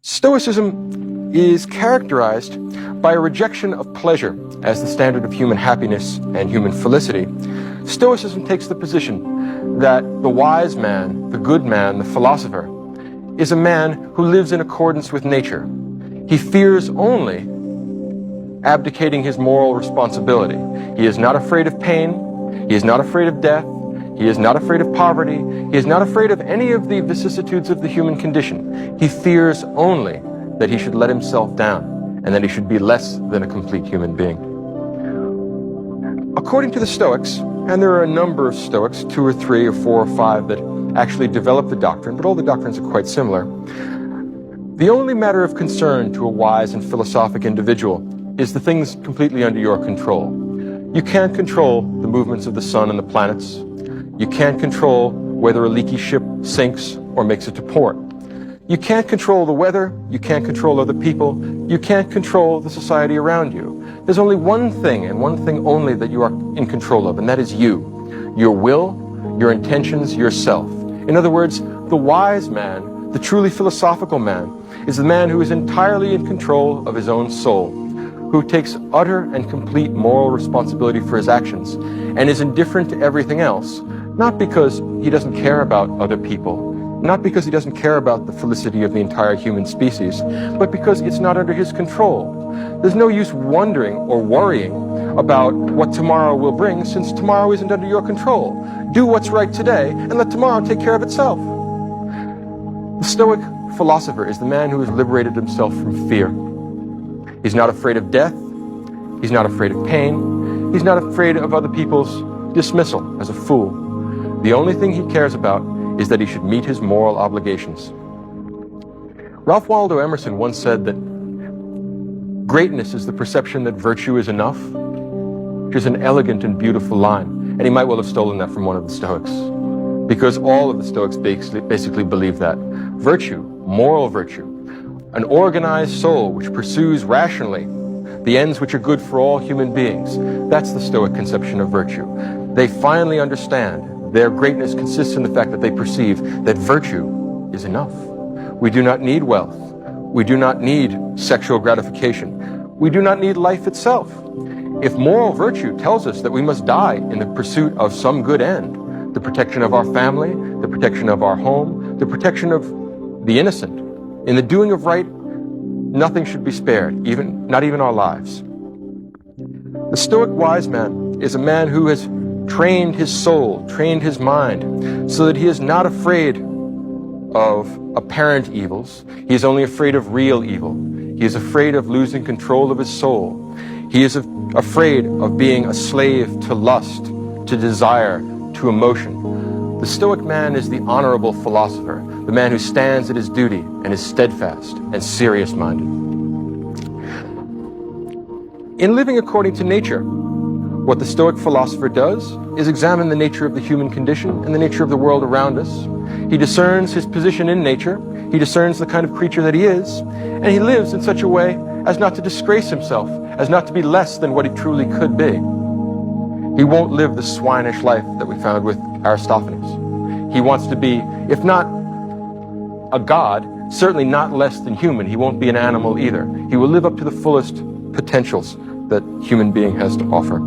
Stoicism is characterized by a rejection of pleasure as the standard of human happiness and human felicity. Stoicism takes the position that the wise man, the good man, the philosopher, is a man who lives in accordance with nature. He fears only abdicating his moral responsibility. He is not afraid of pain. He is not afraid of death. He is not afraid of poverty. He is not afraid of any of the vicissitudes of the human condition. He fears only that he should let himself down and that he should be less than a complete human being. According to the Stoics, and there are a number of Stoics, 2 or 3 or 4 or 5 that actually develop the doctrine, but all the doctrines are quite similar. The only matter of concern to a wise and philosophic individual is the things completely under your control. You can't control the movements of the sun and the planets. You can't control whether a leaky ship sinks or makes it to port. You can't control the weather. You can't control other people. You can't control the society around you. There's only one thing and one thing only that you are in control of, and that is you. Your will, your intentions, yourself. In other words, the wise man, the truly philosophical man, is the man who is entirely in control of his own soul, who takes utter and complete moral responsibility for his actions and is indifferent to everything else, not because he doesn't care about other people, not because he doesn't care about the felicity of the entire human species, but because it's not under his control. There's no use wondering or worrying about what tomorrow will bring, since tomorrow isn't under your control. Do what's right today and let tomorrow take care of itself. The Stoic philosopher is the man who has liberated himself from fear. He's not afraid of death. He's not afraid of pain. He's not afraid of other people's dismissal as a fool. The only thing he cares about is that he should meet his moral obligations. Ralph Waldo Emerson once said that greatness is the perception that virtue is enough, which is an elegant and beautiful line. And he might well have stolen that from one of the Stoics, because all of the Stoics basically believe that. Virtue, moral virtue, an organized soul which pursues rationally the ends which are good for all human beings. That's the Stoic conception of virtue. They finally understand their greatness consists in the fact that they perceive that virtue is enough. We do not need wealth. We do not need sexual gratification. We do not need life itself. If moral virtue tells us that we must die in the pursuit of some good end, the protection of our family, the protection of our home, the protection of the innocent, in the doing of right, nothing should be spared, not even our lives. The Stoic wise man is a man who has trained his soul, trained his mind, so that he is not afraid of apparent evils. He is only afraid of real evil. He is afraid of losing control of his soul. He is afraid of being a slave to lust, to desire, to emotion. The Stoic man is the honorable philosopher, the man who stands at his duty and is steadfast and serious-minded. In living according to nature, what the Stoic philosopher does is examine the nature of the human condition and the nature of the world around us. He discerns his position in nature, he discerns the kind of creature that he is, and he lives in such a way as not to disgrace himself, as not to be less than what he truly could be. He won't live the swinish life that we found with Aristophanes. He wants to be, if not a god, certainly not less than human. He won't be an animal either. He will live up to the fullest potentials that human being has to offer.